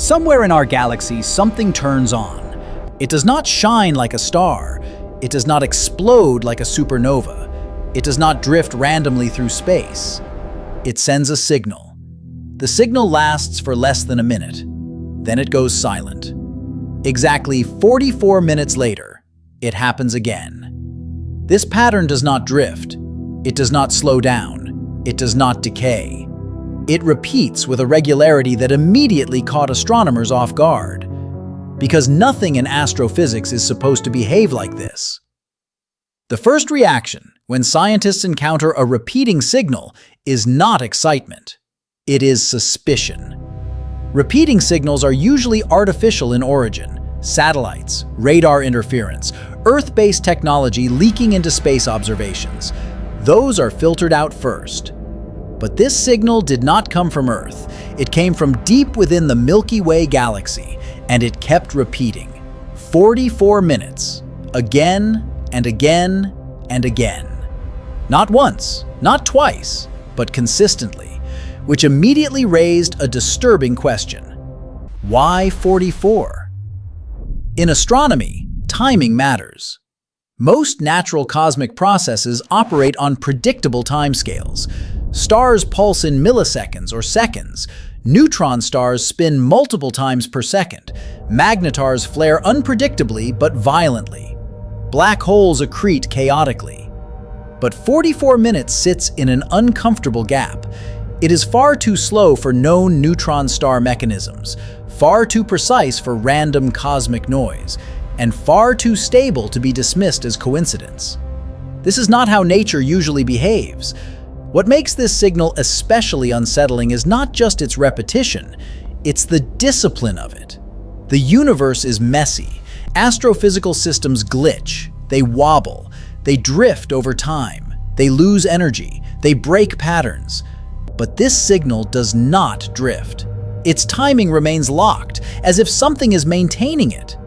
Somewhere in our galaxy, something turns on. It does not shine like a star. It does not explode like a supernova. It does not drift randomly through space. It sends a signal. The signal lasts for less than a minute. Then it goes silent. Exactly 44 minutes later, it happens again. This pattern does not drift. It does not slow down. It does not decay. It repeats with a regularity that immediately caught astronomers off guard, because nothing in astrophysics is supposed to behave like this. The first reaction when scientists encounter a repeating signal is not excitement. It is suspicion. Repeating signals are usually artificial in origin: satellites, radar interference, Earth-based technology leaking into space observations. Those are filtered out first. But this signal did not come from Earth. It came from deep within the Milky Way galaxy, and it kept repeating. 44 minutes. Again and again and again. Not once, not twice, but consistently, which immediately raised a disturbing question. Why 44? In astronomy, timing matters. Most natural cosmic processes operate on predictable timescales. Stars pulse in milliseconds or seconds. Neutron stars spin multiple times per second. Magnetars flare unpredictably but violently. Black holes accrete chaotically. But 44 minutes sits in an uncomfortable gap. It is far too slow for known neutron star mechanisms, far too precise for random cosmic noise, and far too stable to be dismissed as coincidence. This is not how nature usually behaves. What makes this signal especially unsettling is not just its repetition, it's the discipline of it. The universe is messy. Astrophysical systems glitch, they wobble, they drift over time, they lose energy, they break patterns. But this signal does not drift. Its timing remains locked, as if something is maintaining it.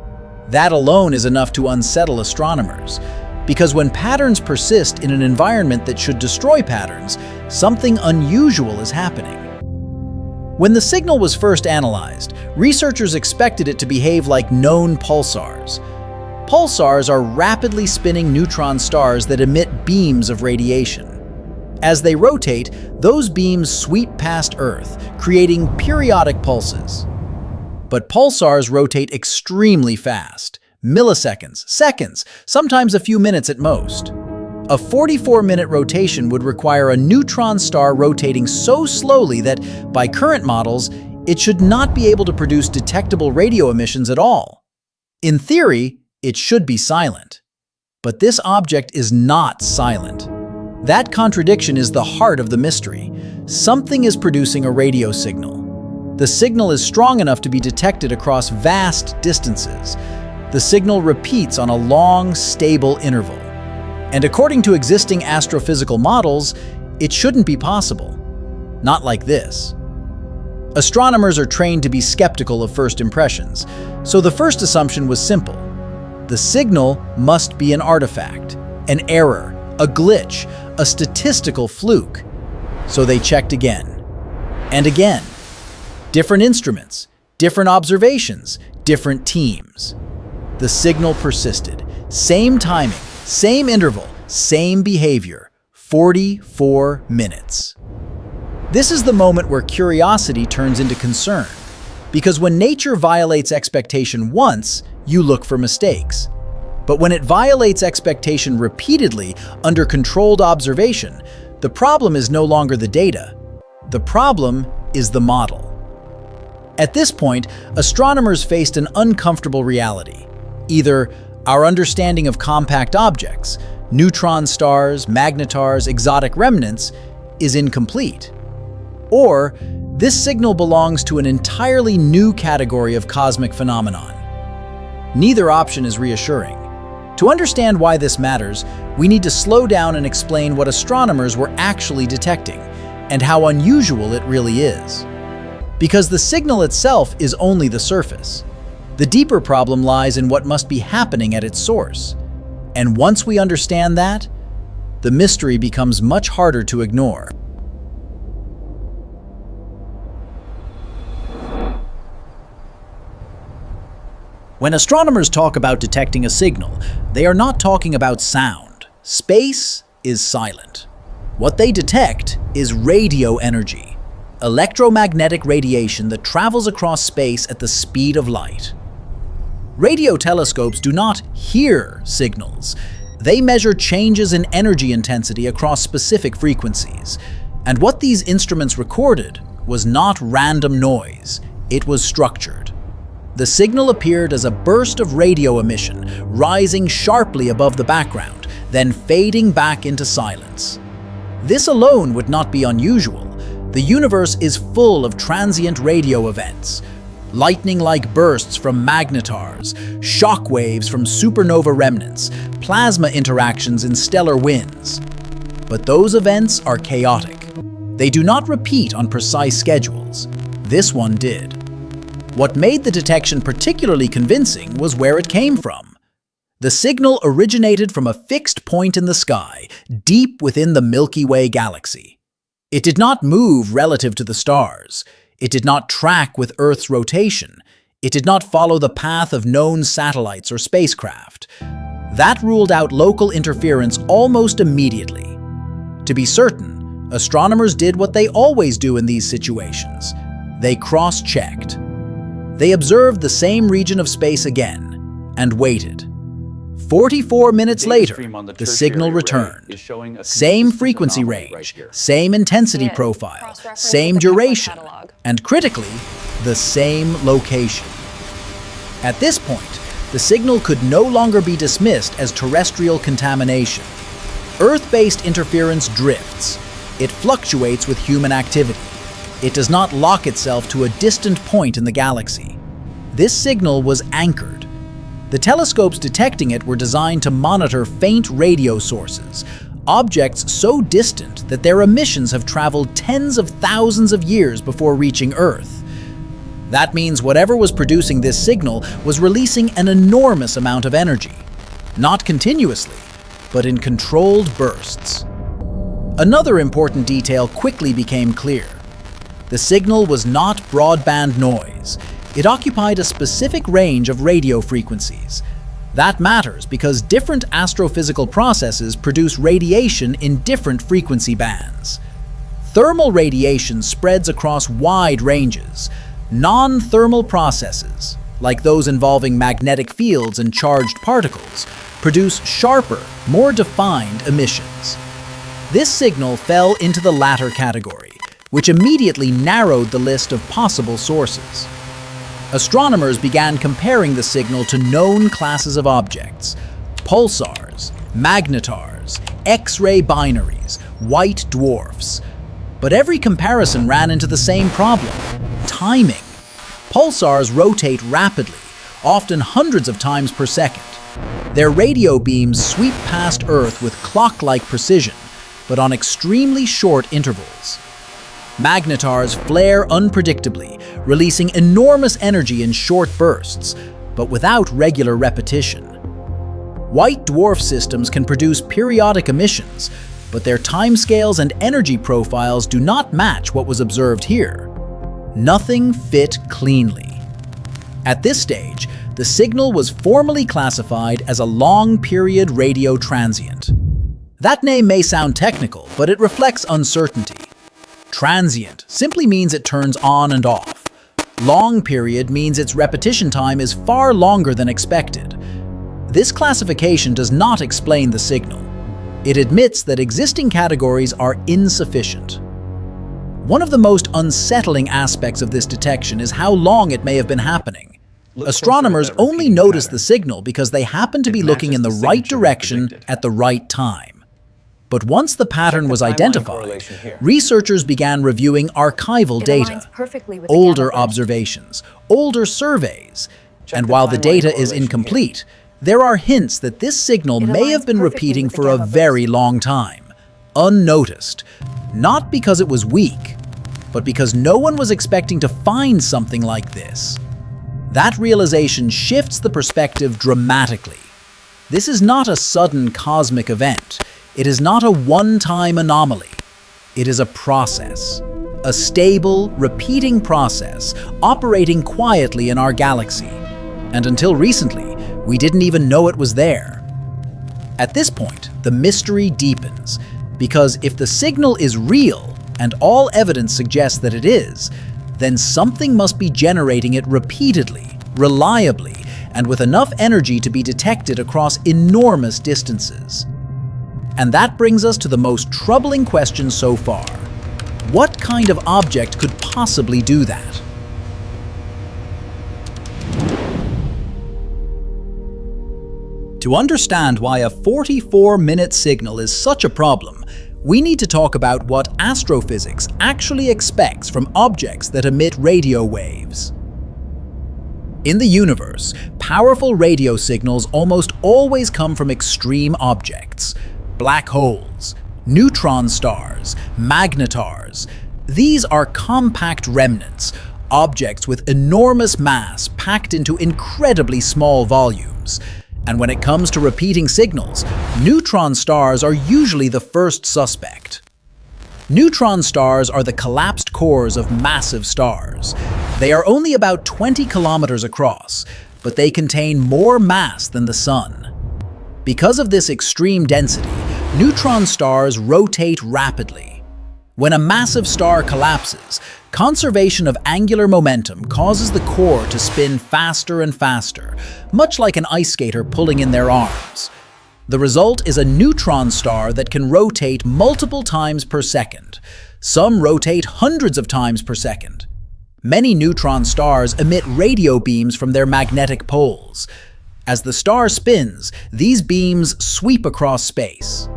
That alone is enough to unsettle astronomers. Because when patterns persist in an environment that should destroy patterns, something unusual is happening. When the signal was first analyzed, researchers expected it to behave like known pulsars. Pulsars are rapidly spinning neutron stars that emit beams of radiation. As they rotate, those beams sweep past Earth, creating periodic pulses. But pulsars rotate extremely fast. Milliseconds, seconds, sometimes a few minutes at most. A 44-minute rotation would require a neutron star rotating so slowly that, by current models, it should not be able to produce detectable radio emissions at all. In theory, it should be silent. But this object is not silent. That contradiction is the heart of the mystery. Something is producing a radio signal. The signal is strong enough to be detected across vast distances. The signal repeats on a long, stable interval. And according to existing astrophysical models, it shouldn't be possible. Not like this. Astronomers are trained to be skeptical of first impressions, so the first assumption was simple. The signal must be an artifact, an error, a glitch, a statistical fluke. So they checked again. And again. Different instruments, different observations, different teams. The signal persisted. Same timing, same interval, same behavior. 44 minutes. This is the moment where curiosity turns into concern. Because when nature violates expectation once, you look for mistakes. But when it violates expectation repeatedly under controlled observation, the problem is no longer the data. The problem is the model. At this point, astronomers faced an uncomfortable reality. Either our understanding of compact objects, neutron stars, magnetars, exotic remnants, is incomplete. Or this signal belongs to an entirely new category of cosmic phenomenon. Neither option is reassuring. To understand why this matters, we need to slow down and explain what astronomers were actually detecting and how unusual it really is. Because the signal itself is only the surface. The deeper problem lies in what must be happening at its source. And once we understand that, the mystery becomes much harder to ignore. When astronomers talk about detecting a signal, they are not talking about sound. Space is silent. What they detect is radio energy, electromagnetic radiation that travels across space at the speed of light. Radio telescopes do not hear signals. They measure changes in energy intensity across specific frequencies. And what these instruments recorded was not random noise, it was structured. The signal appeared as a burst of radio emission, rising sharply above the background, then fading back into silence. This alone would not be unusual. The universe is full of transient radio events. Lightning-like bursts from magnetars, shock waves from supernova remnants, plasma interactions in stellar winds. But those events are chaotic. They do not repeat on precise schedules. This one did. What made the detection particularly convincing was where it came from. The signal originated from a fixed point in the sky, deep within the Milky Way galaxy. It did not move relative to the stars. It did not track with Earth's rotation. It did not follow the path of known satellites or spacecraft. That ruled out local interference almost immediately. To be certain, astronomers did what they always do in these situations. They cross-checked. They observed the same region of space again and waited. 44 minutes later, the signal returned. Same frequency range, same intensity profile, same duration, and critically, the same location. At this point, the signal could no longer be dismissed as terrestrial contamination. Earth-based interference drifts. It fluctuates with human activity. It does not lock itself to a distant point in the galaxy. This signal was anchored. The telescopes detecting it were designed to monitor faint radio sources, objects so distant that their emissions have traveled tens of thousands of years before reaching Earth. That means whatever was producing this signal was releasing an enormous amount of energy, not continuously, but in controlled bursts. Another important detail quickly became clear. The signal was not broadband noise. It occupied a specific range of radio frequencies. That matters because different astrophysical processes produce radiation in different frequency bands. Thermal radiation spreads across wide ranges. Non-thermal processes, like those involving magnetic fields and charged particles, produce sharper, more defined emissions. This signal fell into the latter category, which immediately narrowed the list of possible sources. Astronomers began comparing the signal to known classes of objects: pulsars, magnetars, X-ray binaries, white dwarfs. But every comparison ran into the same problem: timing. Pulsars rotate rapidly, often hundreds of times per second. Their radio beams sweep past Earth with clock-like precision, but on extremely short intervals. Magnetars flare unpredictably, releasing enormous energy in short bursts, but without regular repetition. White dwarf systems can produce periodic emissions, but their timescales and energy profiles do not match what was observed here. Nothing fit cleanly. At this stage, the signal was formally classified as a long-period radio transient. That name may sound technical, but it reflects uncertainty. Transient simply means it turns on and off. Long period means its repetition time is far longer than expected. This classification does not explain the signal. It admits that existing categories are insufficient. One of the most unsettling aspects of this detection is how long it may have been happening. Astronomers only notice the signal because they happen to be looking in the right direction at the right time. But once the pattern was identified, researchers began reviewing archival data, older observations, older surveys, and while the data is incomplete, there are hints that this signal may have been repeating for a very long time, unnoticed, not because it was weak, but because no one was expecting to find something like this. That realization shifts the perspective dramatically. This is not a sudden cosmic event. It is not a one-time anomaly. It is a process, a stable, repeating process operating quietly in our galaxy. And until recently, we didn't even know it was there. At this point, the mystery deepens, because if the signal is real, and all evidence suggests that it is, then something must be generating it repeatedly, reliably, and with enough energy to be detected across enormous distances. And that brings us to the most troubling question so far. What kind of object could possibly do that? To understand why a 44-minute signal is such a problem, we need to talk about what astrophysics actually expects from objects that emit radio waves. In the universe, powerful radio signals almost always come from extreme objects. Black holes, neutron stars, magnetars. These are compact remnants, objects with enormous mass packed into incredibly small volumes. And when it comes to repeating signals, neutron stars are usually the first suspect. Neutron stars are the collapsed cores of massive stars. They are only about 20 kilometers across, but they contain more mass than the Sun. Because of this extreme density, neutron stars rotate rapidly. When a massive star collapses, conservation of angular momentum causes the core to spin faster and faster, much like an ice skater pulling in their arms. The result is a neutron star that can rotate multiple times per second. Some rotate hundreds of times per second. Many neutron stars emit radio beams from their magnetic poles. As the star spins, these beams sweep across space.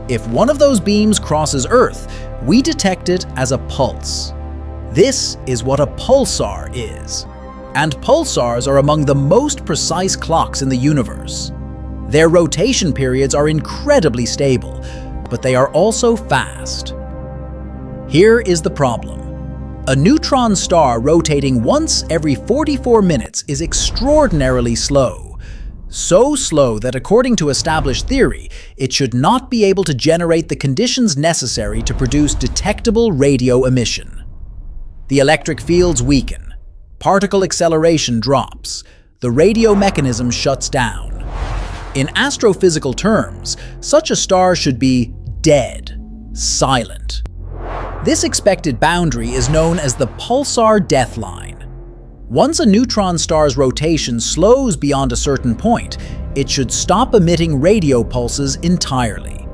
If one of those beams crosses Earth, we detect it as a pulse. This is what a pulsar is. And pulsars are among the most precise clocks in the universe. Their rotation periods are incredibly stable, but they are also fast. Here is the problem. A neutron star rotating once every 44 minutes is extraordinarily slow. So slow that according to established theory, it should not be able to generate the conditions necessary to produce detectable radio emission. The electric fields weaken, particle acceleration drops, the radio mechanism shuts down. In astrophysical terms, such a star should be dead, silent. This expected boundary is known as the pulsar death line. Once a neutron star's rotation slows beyond a certain point, it should stop emitting radio pulses entirely.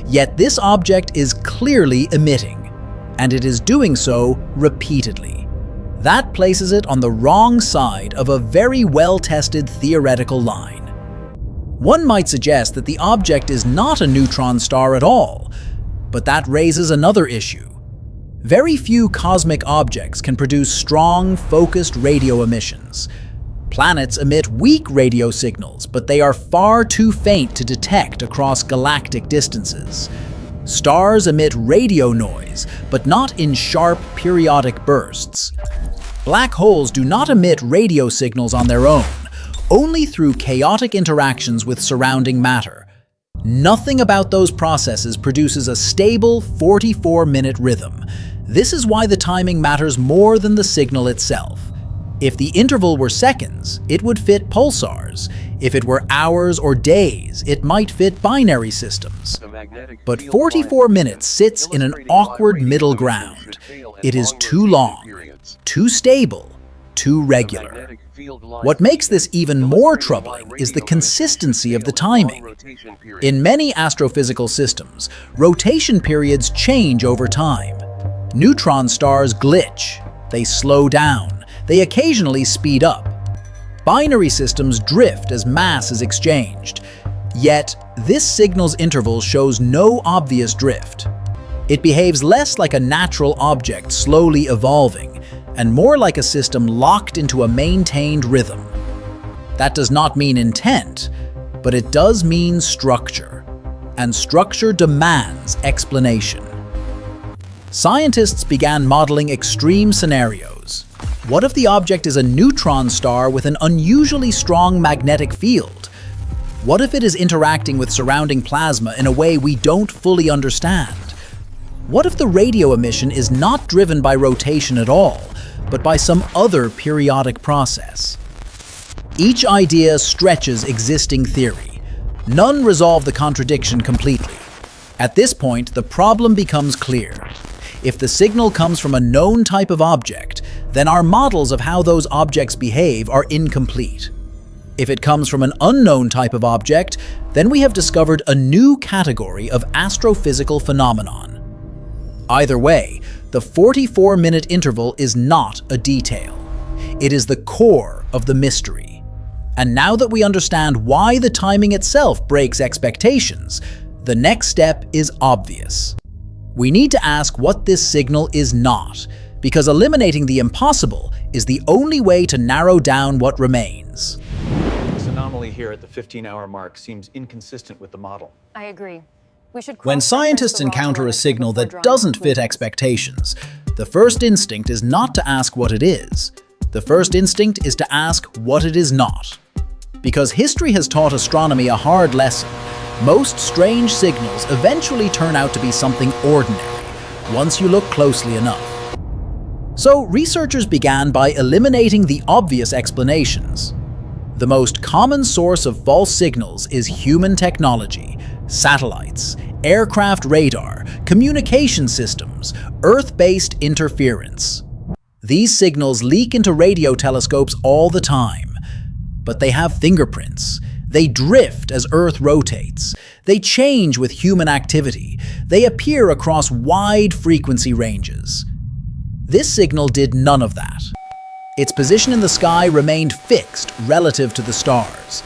Yet this object is clearly emitting, and it is doing so repeatedly. That places it on the wrong side of a very well-tested theoretical line. One might suggest that the object is not a neutron star at all, but that raises another issue. Very few cosmic objects can produce strong, focused radio emissions. Planets emit weak radio signals, but they are far too faint to detect across galactic distances. Stars emit radio noise, but not in sharp, periodic bursts. Black holes do not emit radio signals on their own, only through chaotic interactions with surrounding matter. Nothing about those processes produces a stable 44-minute rhythm. This is why the timing matters more than the signal itself. If the interval were seconds, it would fit pulsars. If it were hours or days, it might fit binary systems. But 44 minutes sits in an awkward middle ground. It is too long, too stable, too regular. What makes this even more troubling is the consistency of the timing. In many astrophysical systems, rotation periods change over time. Neutron stars glitch, they slow down, they occasionally speed up. Binary systems drift as mass is exchanged. Yet, this signal's interval shows no obvious drift. It behaves less like a natural object slowly evolving, and more like a system locked into a maintained rhythm. That does not mean intent, but it does mean structure. And structure demands explanation. Scientists began modeling extreme scenarios. What if the object is a neutron star with an unusually strong magnetic field? What if it is interacting with surrounding plasma in a way we don't fully understand? What if the radio emission is not driven by rotation at all, but by some other periodic process? Each idea stretches existing theory. None resolve the contradiction completely. At this point, the problem becomes clear. If the signal comes from a known type of object, then our models of how those objects behave are incomplete. If it comes from an unknown type of object, then we have discovered a new category of astrophysical phenomenon. Either way, the 44-minute interval is not a detail. It is the core of the mystery. And now that we understand why the timing itself breaks expectations, the next step is obvious. We need to ask what this signal is not, because eliminating the impossible is the only way to narrow down what remains. This anomaly here at the 15-hour mark seems inconsistent with the model. I agree. We should When scientists encounter a signal that doesn't fit expectations, the first instinct is not to ask what it is. The first instinct is to ask what it is not. Because history has taught astronomy a hard lesson, most strange signals eventually turn out to be something ordinary, once you look closely enough. So researchers began by eliminating the obvious explanations. The most common source of false signals is human technology, satellites, aircraft radar, communication systems, Earth-based interference. These signals leak into radio telescopes all the time, but they have fingerprints. They drift as Earth rotates. They change with human activity. They appear across wide frequency ranges. This signal did none of that. Its position in the sky remained fixed relative to the stars.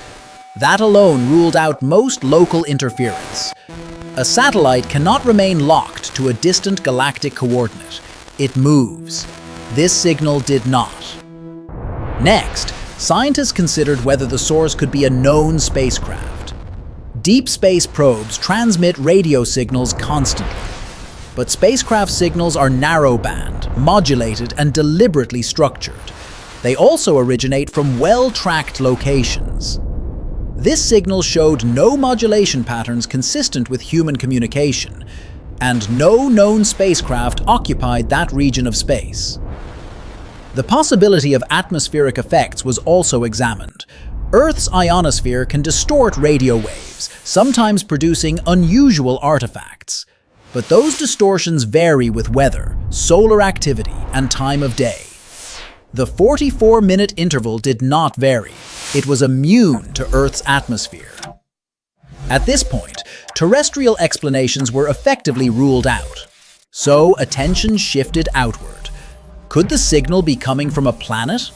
That alone ruled out most local interference. A satellite cannot remain locked to a distant galactic coordinate. It moves. This signal did not. Next, scientists considered whether the source could be a known spacecraft. Deep space probes transmit radio signals constantly. But spacecraft signals are narrowband, modulated, and deliberately structured. They also originate from well-tracked locations. This signal showed no modulation patterns consistent with human communication, and no known spacecraft occupied that region of space. The possibility of atmospheric effects was also examined. Earth's ionosphere can distort radio waves, sometimes producing unusual artifacts. But those distortions vary with weather, solar activity, and time of day. The 44-minute interval did not vary. It was immune to Earth's atmosphere. At this point, terrestrial explanations were effectively ruled out. So attention shifted outward. Could the signal be coming from a planet?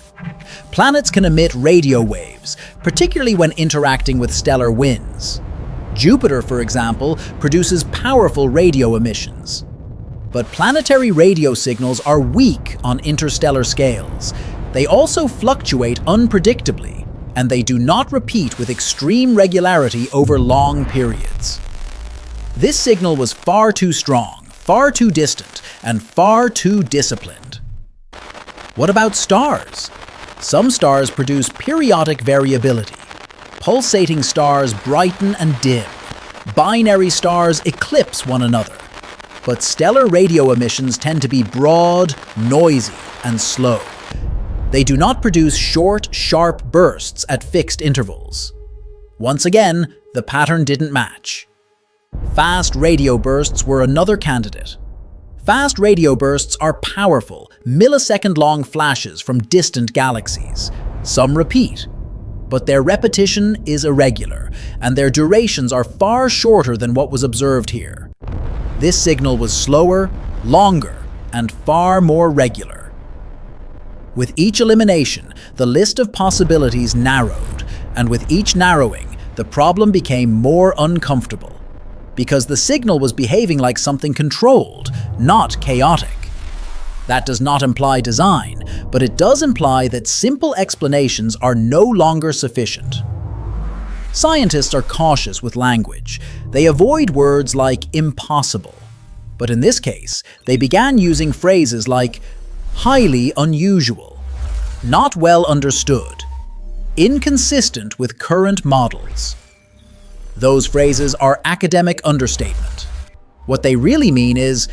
Planets can emit radio waves, particularly when interacting with stellar winds. Jupiter, for example, produces powerful radio emissions. But planetary radio signals are weak on interstellar scales. They also fluctuate unpredictably, and they do not repeat with extreme regularity over long periods. This signal was far too strong, far too distant, and far too disciplined. What about stars? Some stars produce periodic variability. Pulsating stars brighten and dim. Binary stars eclipse one another. But stellar radio emissions tend to be broad, noisy, and slow. They do not produce short, sharp bursts at fixed intervals. Once again, the pattern didn't match. Fast radio bursts were another candidate. Fast radio bursts are powerful, millisecond-long flashes from distant galaxies. Some repeat, but their repetition is irregular, and their durations are far shorter than what was observed here. This signal was slower, longer, and far more regular. With each elimination, the list of possibilities narrowed, and with each narrowing, the problem became more uncomfortable, because the signal was behaving like something controlled, not chaotic. That does not imply design, but it does imply that simple explanations are no longer sufficient. Scientists are cautious with language. They avoid words like impossible. But in this case, they began using phrases like highly unusual, not well understood, inconsistent with current models. Those phrases are academic understatement. What they really mean is,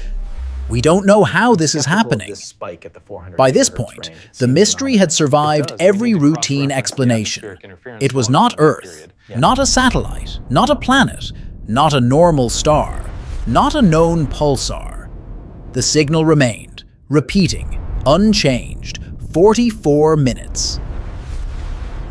We don't know how this is Skeptical of happening. this spike at the 400 By this megahertz point, range. It the seems mystery anomalous. had survived It does. We every need to routine cross-reference the explanation. atmospheric interference It was model not from that Earth, period. not a satellite, not a planet, not a normal star, not a known pulsar. The signal remained, repeating, unchanged, 44 minutes.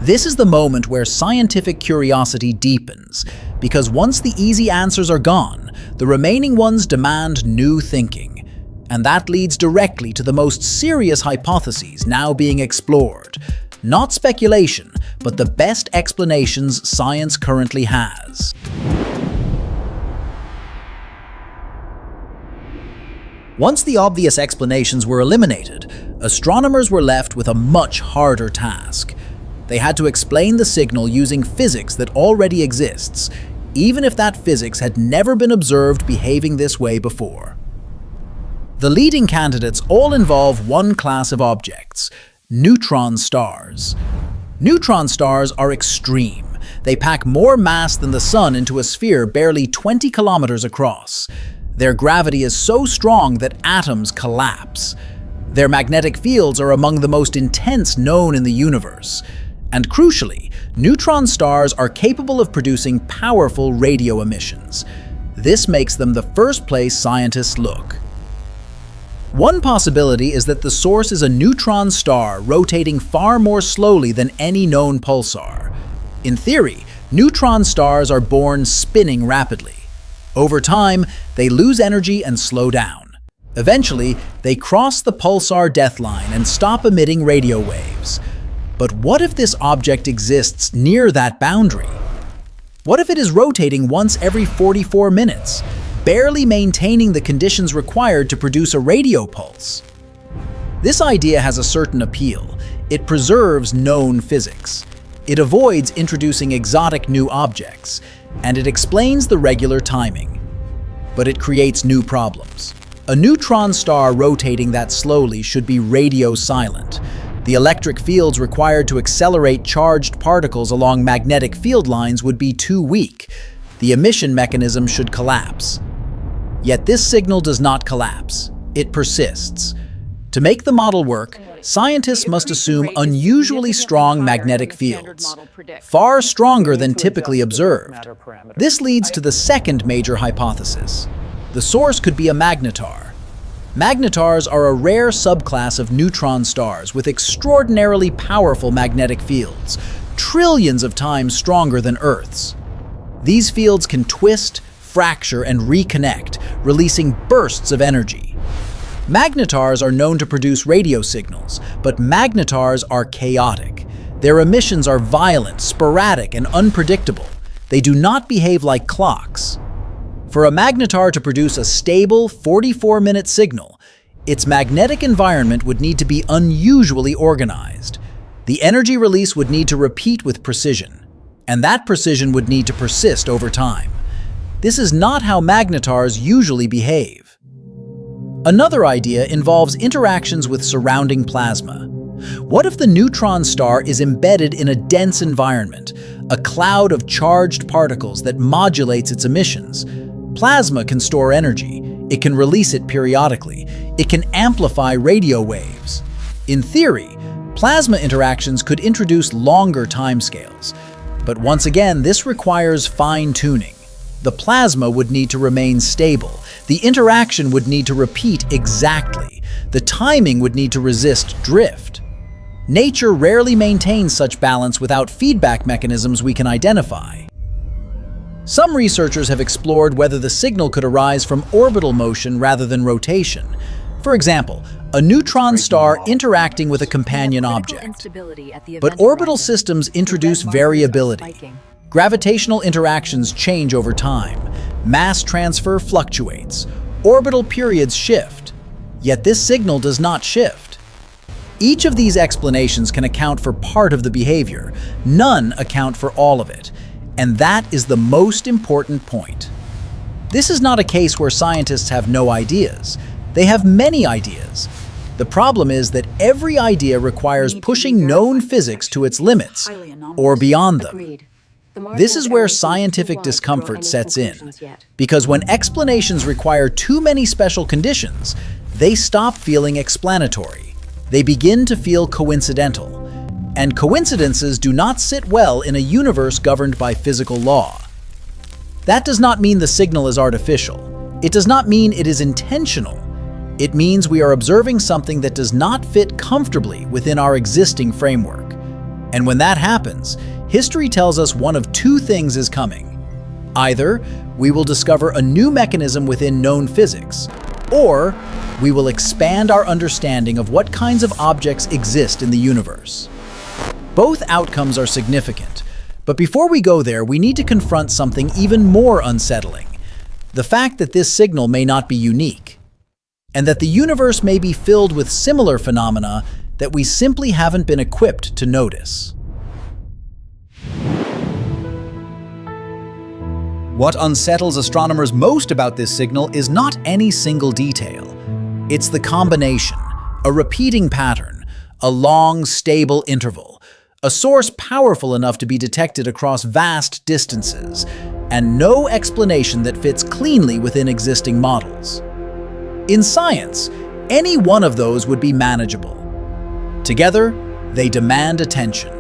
This is the moment where scientific curiosity deepens, because once the easy answers are gone, the remaining ones demand new thinking. And that leads directly to the most serious hypotheses now being explored. Not speculation, but the best explanations science currently has. Once the obvious explanations were eliminated, astronomers were left with a much harder task. They had to explain the signal using physics that already exists, even if that physics had never been observed behaving this way before. The leading candidates all involve one class of objects: neutron stars. Neutron stars are extreme. They pack more mass than the Sun into a sphere barely 20 kilometers across. Their gravity is so strong that atoms collapse. Their magnetic fields are among the most intense known in the universe. And crucially, neutron stars are capable of producing powerful radio emissions. This makes them the first place scientists look. One possibility is that the source is a neutron star rotating far more slowly than any known pulsar. In theory, neutron stars are born spinning rapidly. Over time, they lose energy and slow down. Eventually, they cross the pulsar death line and stop emitting radio waves. But what if this object exists near that boundary? What if it is rotating once every 44 minutes, barely maintaining the conditions required to produce a radio pulse? This idea has a certain appeal. It preserves known physics. It avoids introducing exotic new objects, and it explains the regular timing. But it creates new problems. A neutron star rotating that slowly should be radio silent. The electric fields required to accelerate charged particles along magnetic field lines would be too weak. The emission mechanism should collapse. Yet this signal does not collapse. It persists. To make the model work, scientists must assume unusually strong magnetic fields, far stronger than typically observed. This leads to the second major hypothesis. The source could be a magnetar. Magnetars are a rare subclass of neutron stars with extraordinarily powerful magnetic fields, trillions of times stronger than Earth's. These fields can twist, fracture, and reconnect, releasing bursts of energy. Magnetars are known to produce radio signals, but magnetars are chaotic. Their emissions are violent, sporadic, and unpredictable. They do not behave like clocks. For a magnetar to produce a stable 44-minute signal, its magnetic environment would need to be unusually organized. The energy release would need to repeat with precision, and that precision would need to persist over time. This is not how magnetars usually behave. Another idea involves interactions with surrounding plasma. What if the neutron star is embedded in a dense environment, a cloud of charged particles that modulates its emissions? Plasma can store energy. It can release it periodically. It can amplify radio waves. In theory, plasma interactions could introduce longer timescales. But once again, this requires fine-tuning. The plasma would need to remain stable. The interaction would need to repeat exactly. The timing would need to resist drift. Nature rarely maintains such balance without feedback mechanisms we can identify. Some researchers have explored whether the signal could arise from orbital motion rather than rotation. For example, a neutron star interacting with a companion object. But orbital systems introduce variability. Gravitational interactions change over time. Mass transfer fluctuates. Orbital periods shift. Yet this signal does not shift. Each of these explanations can account for part of the behavior. None account for all of it. And that is the most important point. This is not a case where scientists have no ideas. They have many ideas. The problem is that every idea requires pushing known physics to its limits, or beyond them. This is where scientific discomfort sets in, because when explanations require too many special conditions, they stop feeling explanatory. They begin to feel coincidental. And coincidences do not sit well in a universe governed by physical law. That does not mean the signal is artificial. It does not mean it is intentional. It means we are observing something that does not fit comfortably within our existing framework. And when that happens, history tells us one of two things is coming. Either we will discover a new mechanism within known physics, or we will expand our understanding of what kinds of objects exist in the universe. Both outcomes are significant, but before we go there, we need to confront something even more unsettling: the fact that this signal may not be unique, and that the universe may be filled with similar phenomena that we simply haven't been equipped to notice. What unsettles astronomers most about this signal is not any single detail. It's the combination, a repeating pattern, a long, stable interval, a source powerful enough to be detected across vast distances, and no explanation that fits cleanly within existing models. In science, any one of those would be manageable. Together, they demand attention.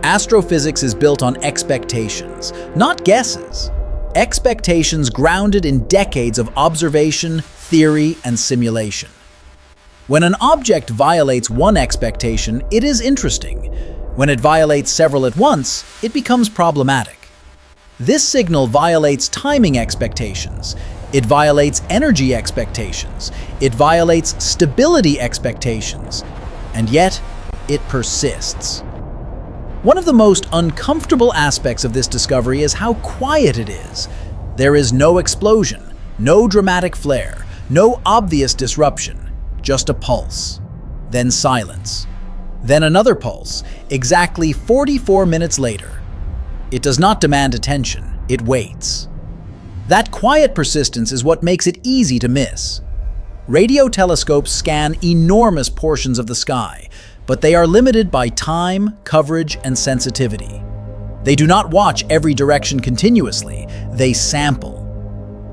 Astrophysics is built on expectations, not guesses. Expectations grounded in decades of observation, theory, and simulation. When an object violates one expectation, it is interesting. When it violates several at once, it becomes problematic. This signal violates timing expectations. It violates energy expectations. It violates stability expectations. And yet, it persists. One of the most uncomfortable aspects of this discovery is how quiet it is. There is no explosion, no dramatic flare, no obvious disruption, just a pulse, then silence, then another pulse, exactly 44 minutes later. It does not demand attention, it waits. That quiet persistence is what makes it easy to miss. Radio telescopes scan enormous portions of the sky, but they are limited by time, coverage, and sensitivity. They do not watch every direction continuously, they sample.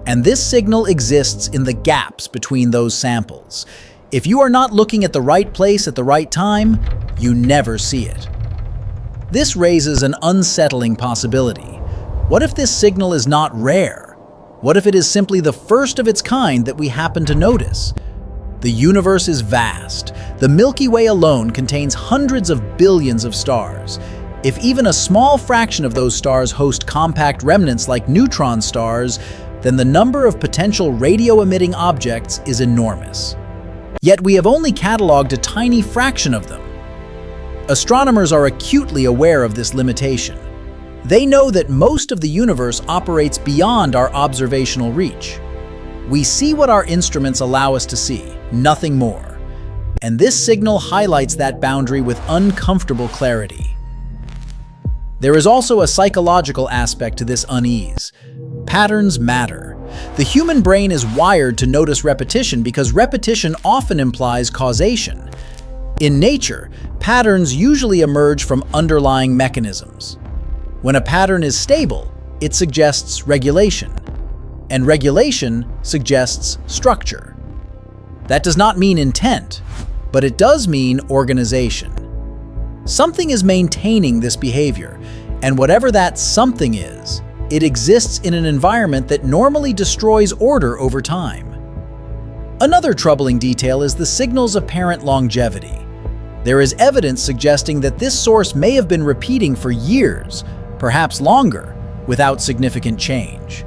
And this signal exists in the gaps between those samples. If you are not looking at the right place at the right time, you never see it. This raises an unsettling possibility. What if this signal is not rare? What if it is simply the first of its kind that we happen to notice? The universe is vast. The Milky Way alone contains hundreds of billions of stars. If even a small fraction of those stars host compact remnants like neutron stars, then the number of potential radio-emitting objects is enormous. Yet we have only cataloged a tiny fraction of them. Astronomers are acutely aware of this limitation. They know that most of the universe operates beyond our observational reach. We see what our instruments allow us to see, nothing more. And this signal highlights that boundary with uncomfortable clarity. There is also a psychological aspect to this unease. Patterns matter. The human brain is wired to notice repetition because repetition often implies causation. In nature, patterns usually emerge from underlying mechanisms. When a pattern is stable, it suggests regulation, and regulation suggests structure. That does not mean intent, but it does mean organization. Something is maintaining this behavior, and whatever that something is, it exists in an environment that normally destroys order over time. Another troubling detail is the signal's apparent longevity. There is evidence suggesting that this source may have been repeating for years, perhaps longer, without significant change.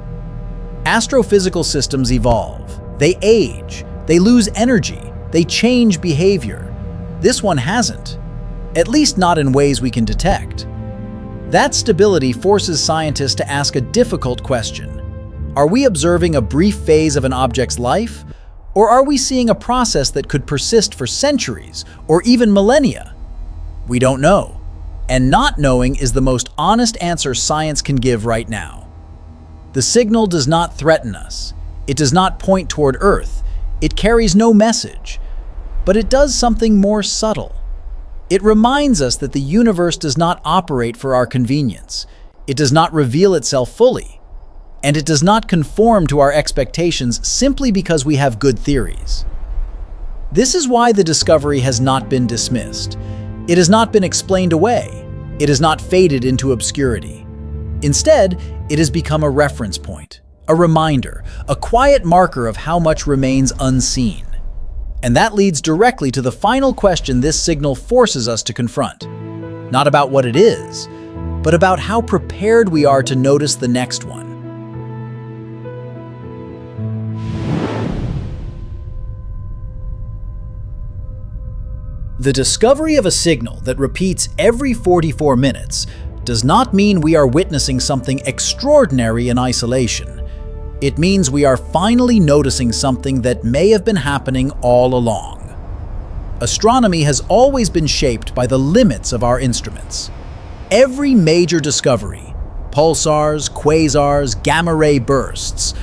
Astrophysical systems evolve, they age, they lose energy, they change behavior. This one hasn't, at least not in ways we can detect. That stability forces scientists to ask a difficult question. Are we observing a brief phase of an object's life, or are we seeing a process that could persist for centuries or even millennia? We don't know, and not knowing is the most honest answer science can give right now. The signal does not threaten us. It does not point toward Earth. It carries no message. But it does something more subtle. It reminds us that the universe does not operate for our convenience. It does not reveal itself fully. And it does not conform to our expectations simply because we have good theories. This is why the discovery has not been dismissed. It has not been explained away. It has not faded into obscurity. Instead, it has become a reference point, a reminder, a quiet marker of how much remains unseen. And that leads directly to the final question this signal forces us to confront. Not about what it is, but about how prepared we are to notice the next one. The discovery of a signal that repeats every 44 minutes does not mean we are witnessing something extraordinary in isolation. It means we are finally noticing something that may have been happening all along. Astronomy has always been shaped by the limits of our instruments. Every major discovery, pulsars, quasars, gamma-ray bursts,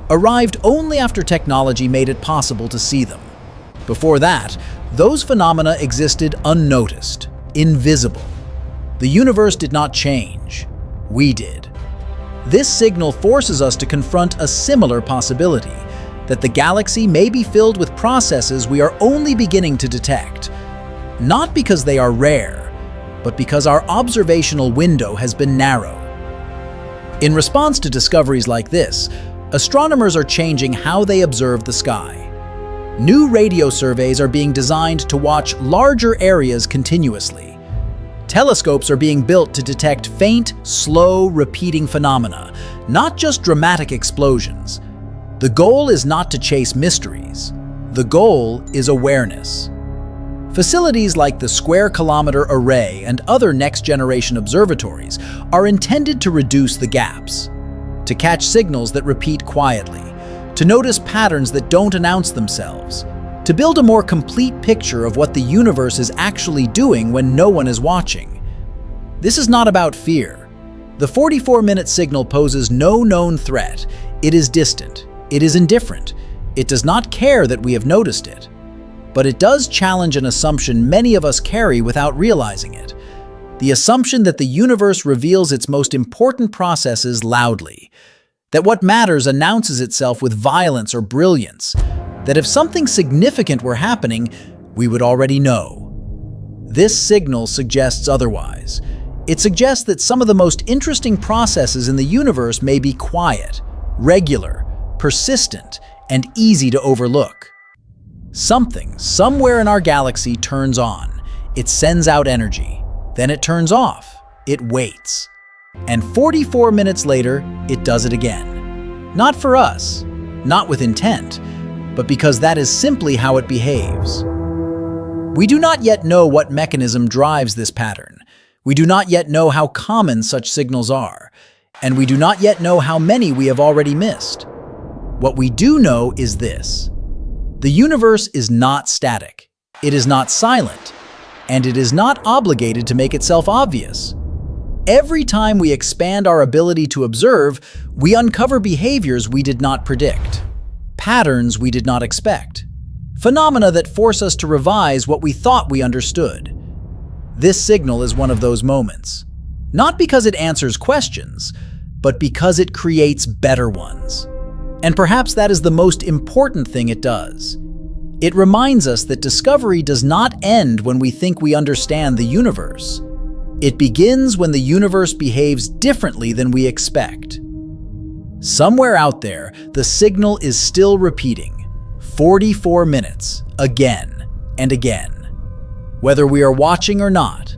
arrived only after technology made it possible to see them. Before that, those phenomena existed unnoticed, invisible. The universe did not change. We did. This signal forces us to confront a similar possibility, that the galaxy may be filled with processes we are only beginning to detect. Not because they are rare, but because our observational window has been narrow. In response to discoveries like this, astronomers are changing how they observe the sky. New radio surveys are being designed to watch larger areas continuously. Telescopes are being built to detect faint, slow, repeating phenomena, not just dramatic explosions. The goal is not to chase mysteries. The goal is awareness. Facilities like the Square Kilometre Array and other next-generation observatories are intended to reduce the gaps, to catch signals that repeat quietly, to notice patterns that don't announce themselves, to build a more complete picture of what the universe is actually doing when no one is watching. This is not about fear. The 44-minute signal poses no known threat. It is distant. It is indifferent. It does not care that we have noticed it. But it does challenge an assumption many of us carry without realizing it. The assumption that the universe reveals its most important processes loudly. That what matters announces itself with violence or brilliance. That if something significant were happening, we would already know. This signal suggests otherwise. It suggests that some of the most interesting processes in the universe may be quiet, regular, persistent, and easy to overlook. Something, somewhere in our galaxy turns on. It sends out energy. Then it turns off. It waits. And 44 minutes later, it does it again. Not for us, not with intent, but because that is simply how it behaves. We do not yet know what mechanism drives this pattern. We do not yet know how common such signals are, and we do not yet know how many we have already missed. What we do know is this: the universe is not static, it is not silent, and it is not obligated to make itself obvious. Every time we expand our ability to observe, we uncover behaviors we did not predict, patterns we did not expect, phenomena that force us to revise what we thought we understood. This signal is one of those moments, not because it answers questions, but because it creates better ones. And perhaps that is the most important thing it does. It reminds us that discovery does not end when we think we understand the universe. It begins when the universe behaves differently than we expect. Somewhere out there, the signal is still repeating, 44 minutes, again and again. Whether we are watching or not,